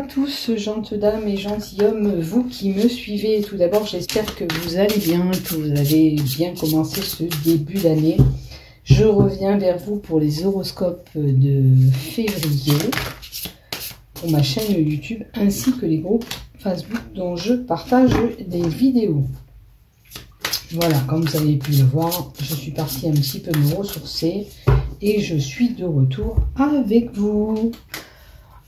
tous, gentes dames et gentilshommes, vous qui me suivez. Tout d'abord, j'espère que vous allez bien, que vous avez bien commencé ce début d'année. Je reviens vers vous pour les horoscopes de février, pour ma chaîne YouTube, ainsi que les groupes Facebook dont je partage des vidéos. Voilà, comme vous avez pu le voir, je suis partie un petit peu me ressourcer et je suis de retour avec vous.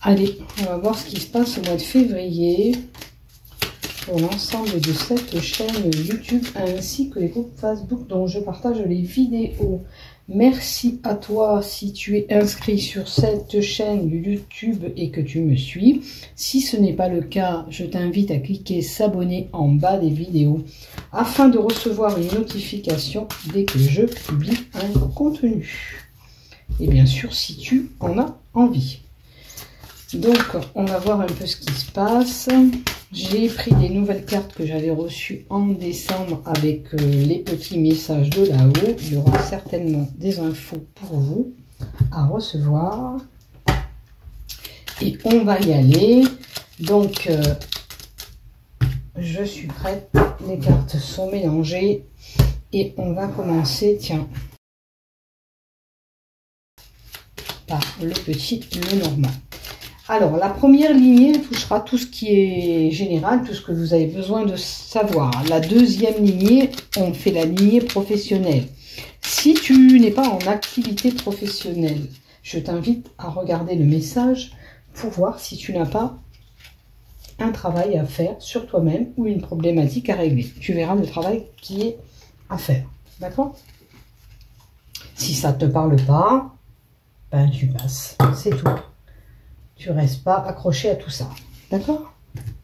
Allez, on va voir ce qui se passe au mois de février pour l'ensemble de cette chaîne YouTube ainsi que les groupes Facebook dont je partage les vidéos. Merci à toi si tu es inscrit sur cette chaîne YouTube et que tu me suis. Si ce n'est pas le cas, je t'invite à cliquer s'abonner en bas des vidéos afin de recevoir une notification dès que je publie un contenu. Et bien sûr, si tu en as envie. Donc, on va voir un peu ce qui se passe. J'ai pris des nouvelles cartes que j'avais reçues en décembre avec les petits messages de là-haut. Il y aura certainement des infos pour vous à recevoir. Et on va y aller. Donc, je suis prête. Les cartes sont mélangées. Et on va commencer, tiens, par le petit, le normal. Alors, la première lignée touchera tout ce qui est général, tout ce que vous avez besoin de savoir. La deuxième lignée, on fait la lignée professionnelle. Si tu n'es pas en activité professionnelle, je t'invite à regarder le message pour voir si tu n'as pas un travail à faire sur toi-même ou une problématique à régler. Tu verras le travail qui est à faire. D'accord? Si ça ne te parle pas, ben tu passes. C'est tout. Tu restes pas accroché à tout ça. D'accord?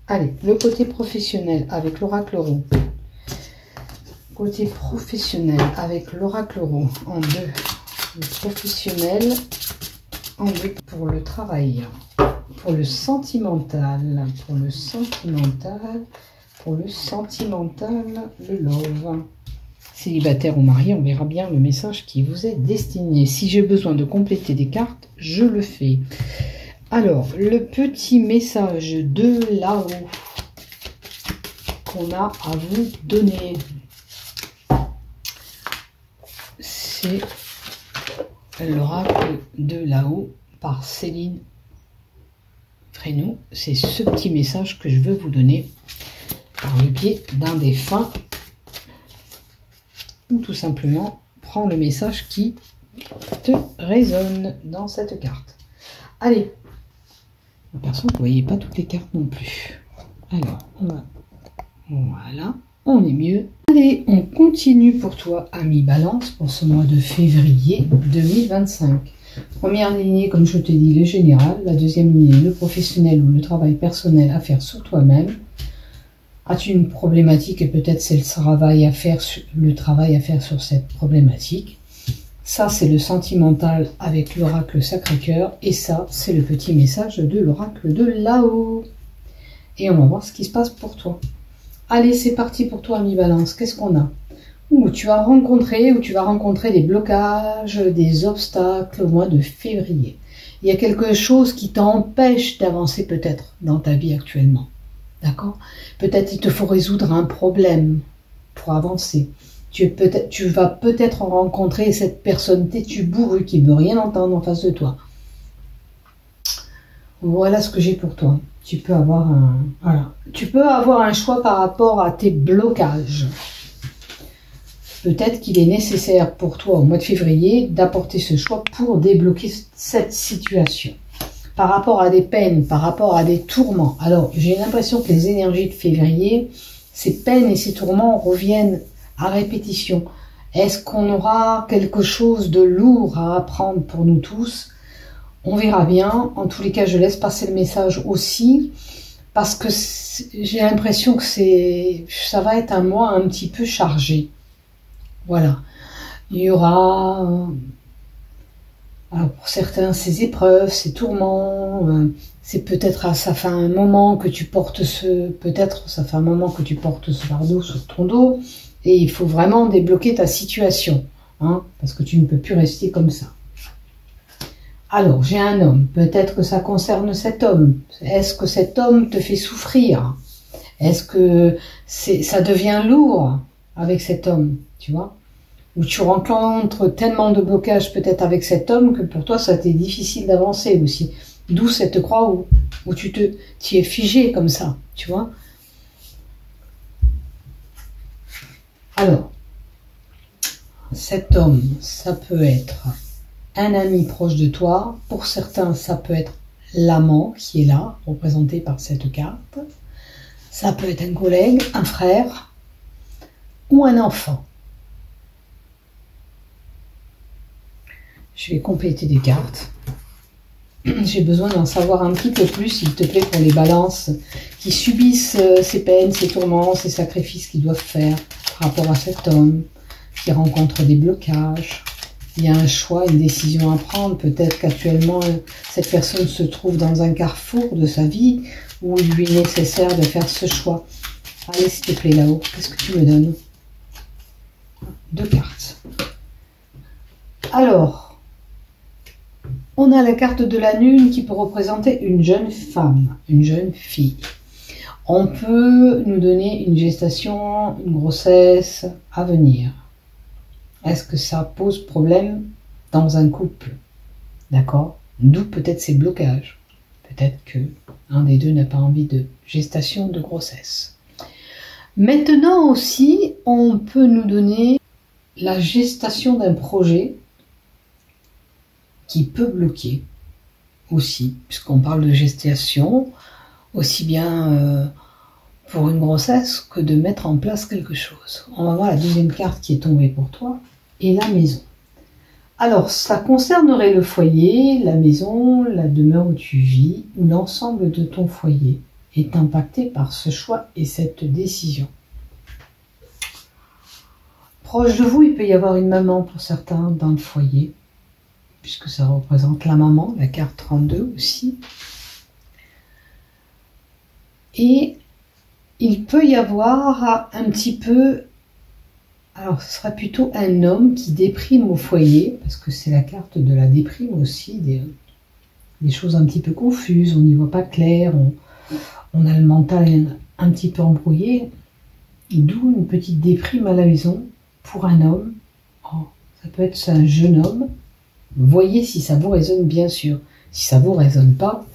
Allez, le côté professionnel avec l'oracle rond. Côté professionnel avec l'oracle rond en deux. Le professionnel en deux pour le travail. Pour le sentimental. Pour le sentimental. Pour le sentimental, le love. Célibataire ou marié, on verra bien le message qui vous est destiné. Si j'ai besoin de compléter des cartes, je le fais. Alors, le petit message de là-haut qu'on a à vous donner, c'est l'oracle de là-haut par Céline Frénaud. C'est ce petit message que je veux vous donner par le biais d'un défunt. Ou tout simplement, prends le message qui te résonne dans cette carte. Allez. Personne, vous ne voyez pas toutes les cartes non plus. Alors, on va... Voilà, on est mieux. Allez, on continue pour toi, ami Balance, pour ce mois de février 2025. Première lignée, comme je te dis, le général. La deuxième lignée, le professionnel ou le travail personnel à faire sur toi-même. As-tu une problématique et peut-être c'est le travail à faire sur cette problématique. Ça, c'est le sentimental avec l'oracle Sacré-Cœur. Et ça, c'est le petit message de l'oracle de là-haut. Et on va voir ce qui se passe pour toi. Allez, c'est parti pour toi, ami Balance. Qu'est-ce qu'on a? Tu vas rencontrer des blocages, des obstacles au mois de février. Il y a quelque chose qui t'empêche d'avancer peut-être dans ta vie actuellement. D'accord? Peut-être il te faut résoudre un problème pour avancer. Tu vas peut-être rencontrer cette personne têtue bourrue qui ne veut rien entendre en face de toi. Voilà ce que j'ai pour toi. Tu peux avoir un choix par rapport à tes blocages. Peut-être qu'il est nécessaire pour toi au mois de février d'apporter ce choix pour débloquer cette situation. Par rapport à des peines, par rapport à des tourments. Alors, j'ai l'impression que les énergies de février, ces peines et ces tourments reviennent à répétition. Est-ce qu'on aura quelque chose de lourd à apprendre pour nous tous? On verra bien. En tous les cas, je laisse passer le message aussi parce que j'ai l'impression que ça va être un mois un petit peu chargé. Voilà. Il y aura, alors pour certains, ces épreuves, ces tourments. C'est peut-être ça fait un moment que tu portes ce fardeau sur ton dos. Et il faut vraiment débloquer ta situation, hein, parce que tu ne peux plus rester comme ça. Alors, j'ai un homme. Peut-être que ça concerne cet homme. Est-ce que cet homme te fait souffrir? Est-ce que ça devient lourd avec cet homme, tu vois? Ou tu rencontres tellement de blocages peut-être avec cet homme que pour toi, ça t'est difficile d'avancer aussi. D'où cette croix où tu es figé comme ça, tu vois? Alors, cet homme, ça peut être un ami proche de toi. Pour certains, ça peut être l'amant qui est là, représenté par cette carte. Ça peut être un collègue, un frère ou un enfant. Je vais compléter des cartes. J'ai besoin d'en savoir un petit peu plus, s'il te plaît, pour les balances qui subissent ces peines, ces tourments, ces sacrifices qu'ils doivent faire par rapport à cet homme qui rencontre des blocages. Il y a un choix, une décision à prendre. Peut-être qu'actuellement, cette personne se trouve dans un carrefour de sa vie où il lui est nécessaire de faire ce choix. Allez, s'il te plaît, là-haut, qu'est-ce que tu me donnes? 2 cartes. Alors, on a la carte de la lune qui peut représenter une jeune femme, une jeune fille. On peut nous donner une gestation, une grossesse à venir. Est-ce que ça pose problème dans un couple? D'accord? D'où peut-être ces blocages. Peut-être que un des deux n'a pas envie de gestation, de grossesse. Maintenant aussi, on peut nous donner la gestation d'un projet qui peut bloquer aussi, puisqu'on parle de gestation, aussi bien pour une grossesse que de mettre en place quelque chose. On va voir la deuxième carte qui est tombée pour toi, et la maison. Alors, ça concernerait le foyer, la maison, la demeure où tu vis, ou l'ensemble de ton foyer est impacté par ce choix et cette décision. Proche de vous, il peut y avoir une maman pour certains dans le foyer, puisque ça représente la maman, la carte 32 aussi. Et il peut y avoir un petit peu, alors ce serait plutôt un homme qui déprime au foyer, parce que c'est la carte de la déprime aussi, des choses un petit peu confuses, on n'y voit pas clair, on a le mental un petit peu embrouillé, d'où une petite déprime à la maison pour un homme. Oh, ça peut être un jeune homme. Voyez si ça vous résonne, bien sûr. Si ça ne vous résonne pas,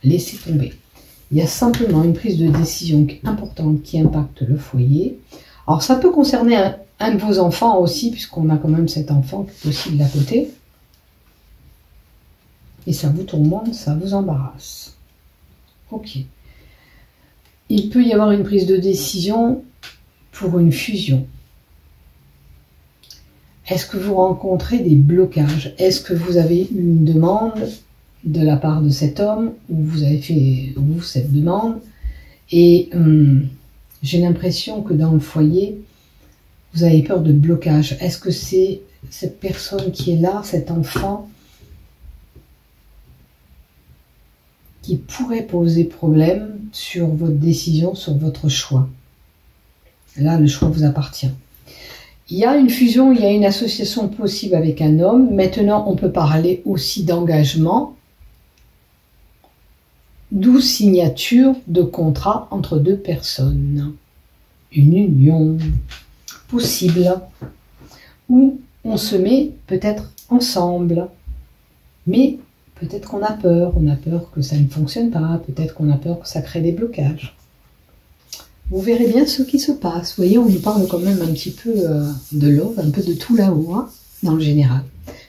laissez tomber. Il y a simplement une prise de décision importante qui impacte le foyer. Alors ça peut concerner un de vos enfants aussi, puisqu'on a quand même cet enfant qui est aussi de la côté. Et ça vous tourmente, ça vous embarrasse. Ok. Il peut y avoir une prise de décision pour une fusion. Est-ce que vous rencontrez des blocages? Est-ce que vous avez une demande de la part de cet homme, ou vous avez fait, vous, cette demande, et j'ai l'impression que dans le foyer, vous avez peur de blocage. Est-ce que c'est cette personne qui est là, cet enfant, qui pourrait poser problème sur votre décision, sur votre choix? Là, le choix vous appartient. Il y a une fusion, il y a une association possible avec un homme. Maintenant, on peut parler aussi d'engagement, d'où signature de contrat entre deux personnes. Une union possible, où on se met peut-être ensemble, mais peut-être qu'on a peur que ça ne fonctionne pas, peut-être qu'on a peur que ça crée des blocages. Vous verrez bien ce qui se passe. Vous voyez, on nous parle quand même un petit peu de love, un peu de tout là-haut, hein, dans le général.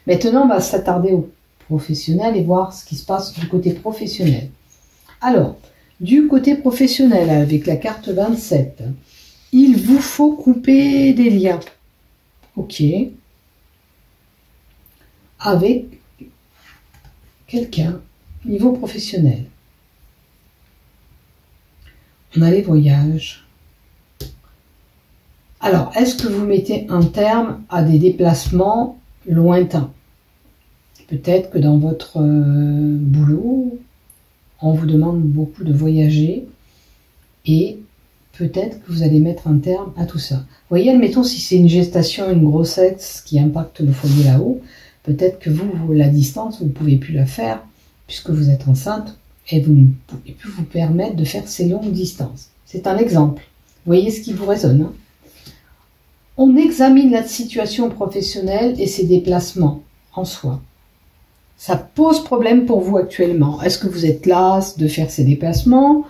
Maintenant, on va s'attarder au professionnel et voir ce qui se passe du côté professionnel. Alors, du côté professionnel, avec la carte 27, il vous faut couper des liens. Ok. Avec quelqu'un, niveau professionnel. On a les voyages. Alors, est-ce que vous mettez un terme à des déplacements lointains? Peut-être que dans votre boulot, on vous demande beaucoup de voyager et peut-être que vous allez mettre un terme à tout ça. Vous voyez, admettons si c'est une gestation, une grossesse qui impacte le foyer là-haut, Peut-être que vous, la distance, vous ne pouvez plus la faire puisque vous êtes enceinte et vous ne pouvez plus vous permettre de faire ces longues distances. C'est un exemple. Vous voyez ce qui vous résonne, hein? On examine la situation professionnelle et ses déplacements en soi. Ça pose problème pour vous actuellement. Est-ce que vous êtes lasse de faire ces déplacements?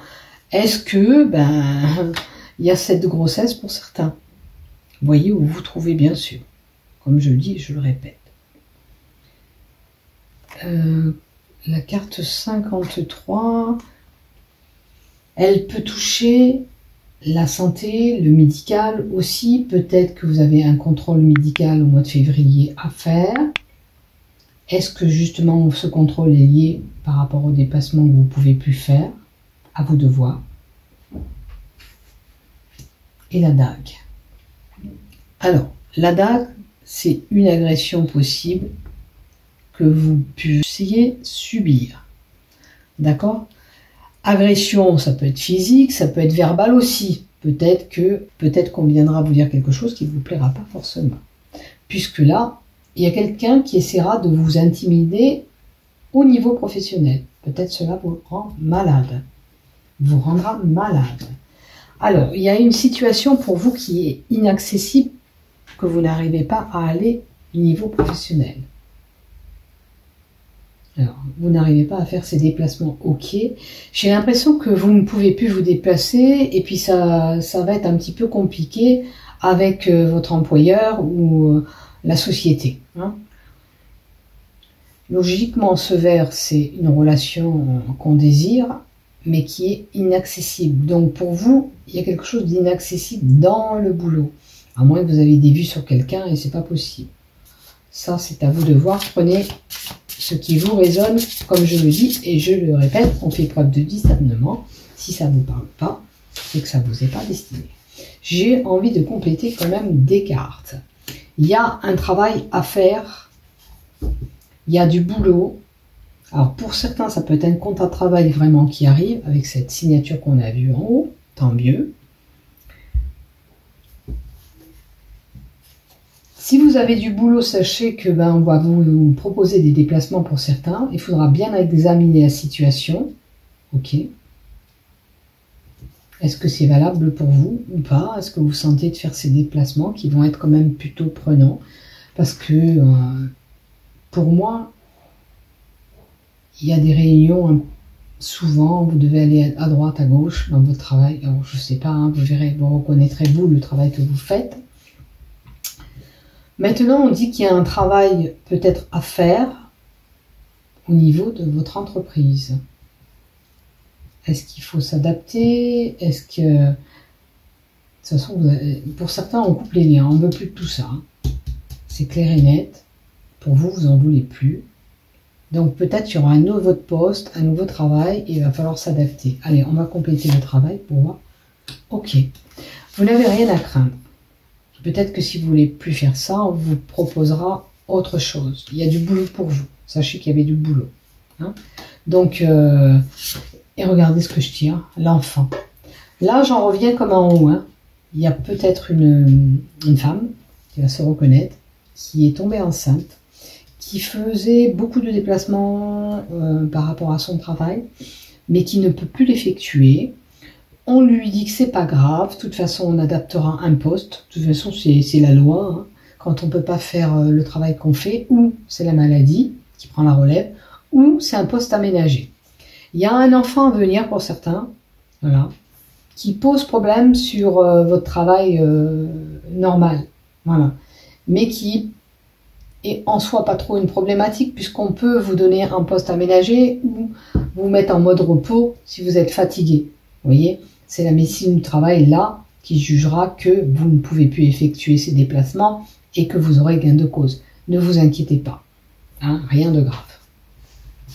Est-ce que, il y a cette grossesse pour certains? Vous voyez où vous vous trouvez, bien sûr. Comme je le dis, je le répète. La carte 53, elle peut toucher la santé, le médical aussi. Peut-être que vous avez un contrôle médical au mois de février à faire. Est-ce que justement ce contrôle est lié par rapport au déplacement que vous ne pouvez plus faire? À vous de voir. Et la dague. Alors, la dague, c'est une agression possible que vous puissiez subir. D'accord? Agression, ça peut être physique, ça peut être verbal aussi. Peut-être qu'on viendra vous dire quelque chose qui ne vous plaira pas forcément. Puisque là, il y a quelqu'un qui essaiera de vous intimider au niveau professionnel. Peut-être cela vous rend malade. Vous rendra malade. Alors, il y a une situation pour vous qui est inaccessible, que vous n'arrivez pas à aller au niveau professionnel. Alors, vous n'arrivez pas à faire ces déplacements, ok. J'ai l'impression que vous ne pouvez plus vous déplacer et puis ça va être un petit peu compliqué avec votre employeur ou la société. Hein. Logiquement, ce vers, c'est une relation qu'on désire, mais qui est inaccessible. Donc pour vous, il y a quelque chose d'inaccessible dans le boulot. À moins que vous avez des vues sur quelqu'un et c'est pas possible. Ça, c'est à vous de voir. Prenez ce qui vous résonne, comme je le dis, et je le répète, on fait preuve de discernement. Si ça ne vous parle pas, c'est que ça ne vous est pas destiné. J'ai envie de compléter quand même des cartes. Il y a un travail à faire, il y a du boulot. Alors pour certains, ça peut être un contrat de travail vraiment qui arrive, avec cette signature qu'on a vue en haut, tant mieux. Si vous avez du boulot, sachez que on va vous proposer des déplacements pour certains. Il faudra bien examiner la situation. Ok. Est-ce que c'est valable pour vous ou pas? Est-ce que vous sentez de faire ces déplacements qui vont être quand même plutôt prenants? Parce que pour moi, il y a des réunions souvent, vous devez aller à droite, à gauche dans votre travail. Alors je sais pas, hein, vous verrez, vous reconnaîtrez vous le travail que vous faites. Maintenant, on dit qu'il y a un travail peut-être à faire au niveau de votre entreprise. Est-ce qu'il faut s'adapter? Est-ce que... De toute façon, pour certains, on coupe les liens. On ne veut plus de tout ça. C'est clair et net. Pour vous, vous n'en voulez plus. Donc peut-être qu'il y aura un nouveau poste, un nouveau travail, et il va falloir s'adapter. Allez, on va compléter le travail pour voir. Ok. Vous n'avez rien à craindre. Peut-être que si vous voulez plus faire ça, on vous proposera autre chose. Il y a du boulot pour vous. Sachez qu'il y avait du boulot. Hein. Donc, et regardez ce que je tire. L'enfant. Là, j'en reviens comme en haut. Hein. Il y a peut-être une femme qui va se reconnaître, qui est tombée enceinte, qui faisait beaucoup de déplacements par rapport à son travail, mais qui ne peut plus l'effectuer. On lui dit que c'est pas grave, de toute façon on adaptera un poste, de toute façon c'est la loi, hein. Quand on peut pas faire le travail qu'on fait, ou c'est la maladie qui prend la relève, ou c'est un poste aménagé. Il y a un enfant à venir pour certains, voilà, qui pose problème sur votre travail normal, voilà, mais qui est en soi pas trop une problématique puisqu'on peut vous donner un poste aménagé ou vous mettre en mode repos si vous êtes fatigué, vous voyez. C'est la médecine du travail là qui jugera que vous ne pouvez plus effectuer ces déplacements et que vous aurez gain de cause. Ne vous inquiétez pas, hein, rien de grave.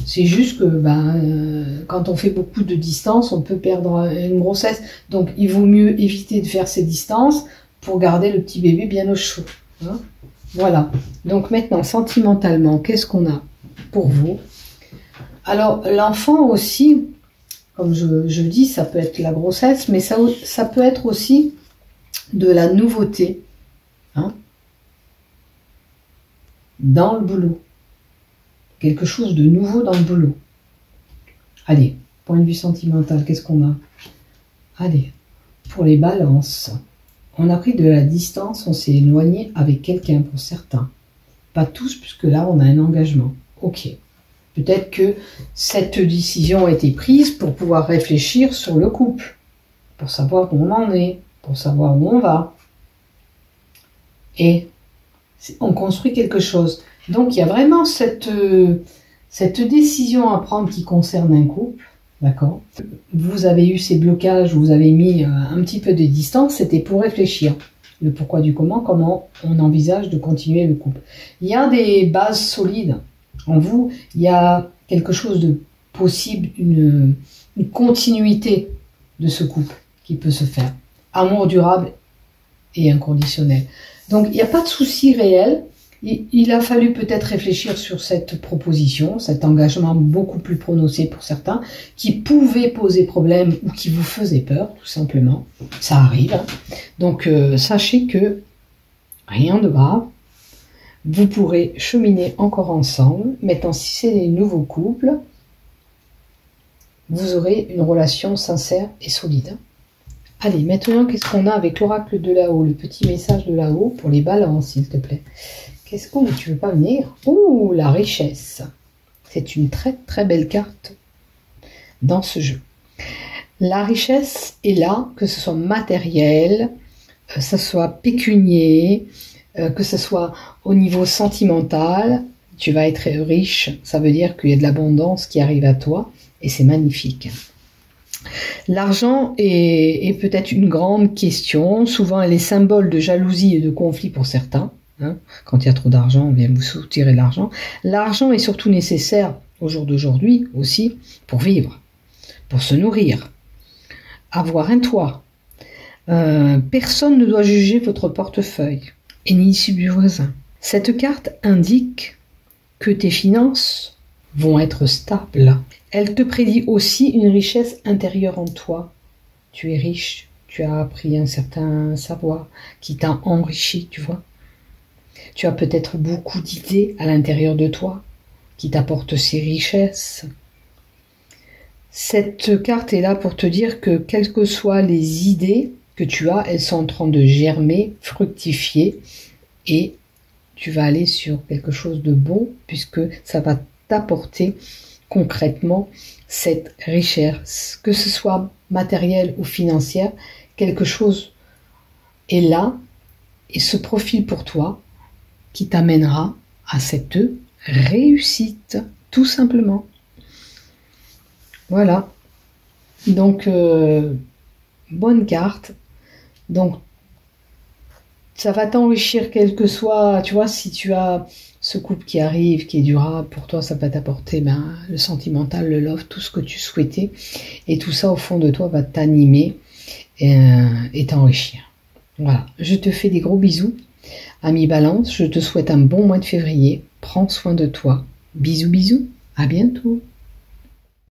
C'est juste que quand on fait beaucoup de distance, on peut perdre une grossesse. Donc il vaut mieux éviter de faire ces distances pour garder le petit bébé bien au chaud. Hein. Voilà. Donc maintenant, sentimentalement, qu'est-ce qu'on a pour vous? Alors l'enfant aussi... Comme je dis, ça peut être la grossesse, mais ça peut être aussi de la nouveauté hein, dans le boulot. quelque chose de nouveau dans le boulot. Allez, point de vue sentimental, qu'est-ce qu'on a? Allez, pour les balances, on a pris de la distance, on s'est éloigné avec quelqu'un pour certains. Pas tous, puisque là, on a un engagement. Ok. Peut-être que cette décision a été prise pour pouvoir réfléchir sur le couple, pour savoir où on en est, pour savoir où on va. Et on construit quelque chose. Donc, il y a vraiment cette décision à prendre qui concerne un couple. D'accord. Vous avez eu ces blocages, vous avez mis un petit peu de distance, c'était pour réfléchir. Le pourquoi du comment on envisage de continuer le couple. Il y a des bases solides en vous, il y a quelque chose de possible, une continuité de ce couple qui peut se faire. Amour durable et inconditionnel. Donc il n'y a pas de souci réel. Il a fallu peut-être réfléchir sur cette proposition, cet engagement beaucoup plus prononcé pour certains, qui pouvait poser problème ou qui vous faisait peur, tout simplement. Ça arrive. Hein. Donc, sachez que rien de grave. Vous pourrez cheminer encore ensemble. Maintenant, si c'est des nouveaux couples, vous aurez une relation sincère et solide. Allez, maintenant, qu'est-ce qu'on a avec l'oracle de là-haut, le petit message de là-haut pour les balances, s'il te plaît. Qu'est-ce qu'on... Tu veux pas venir? Ouh, la richesse. C'est une très très belle carte dans ce jeu. La richesse est là, que ce soit matériel, que ce soit pécunier, que ce soit au niveau sentimental. Tu vas être riche, ça veut dire qu'il y a de l'abondance qui arrive à toi et c'est magnifique. L'argent est peut-être une grande question. Souvent, elle est symbole de jalousie et de conflit pour certains. Hein, quand il y a trop d'argent, on vient vous soutirer l'argent. L'argent est surtout nécessaire au jour d'aujourd'hui aussi pour vivre, pour se nourrir, avoir un toit. Personne ne doit juger votre portefeuille et ni celui du voisin. Cette carte indique que tes finances vont être stables. Elle te prédit aussi une richesse intérieure en toi. Tu es riche, tu as appris un certain savoir qui t'a enrichi, tu vois. Tu as peut-être beaucoup d'idées à l'intérieur de toi qui t'apportent ces richesses. Cette carte est là pour te dire que quelles que soient les idées que tu as, elles sont en train de germer, fructifier et tu vas aller sur quelque chose de bon puisque ça va t'apporter concrètement cette richesse, que ce soit matérielle ou financière, quelque chose est là et se profile pour toi qui t'amènera à cette réussite, tout simplement. Voilà. Donc, bonne carte. Donc, ça va t'enrichir quel que soit, tu vois, si tu as ce couple qui arrive, qui est durable, pour toi, ça va t'apporter le sentimental, le love, tout ce que tu souhaitais. Et tout ça, au fond de toi, va t'animer et t'enrichir. Voilà. Je te fais des gros bisous. Ami Balance, je te souhaite un bon mois de février. Prends soin de toi. Bisous, bisous. À bientôt.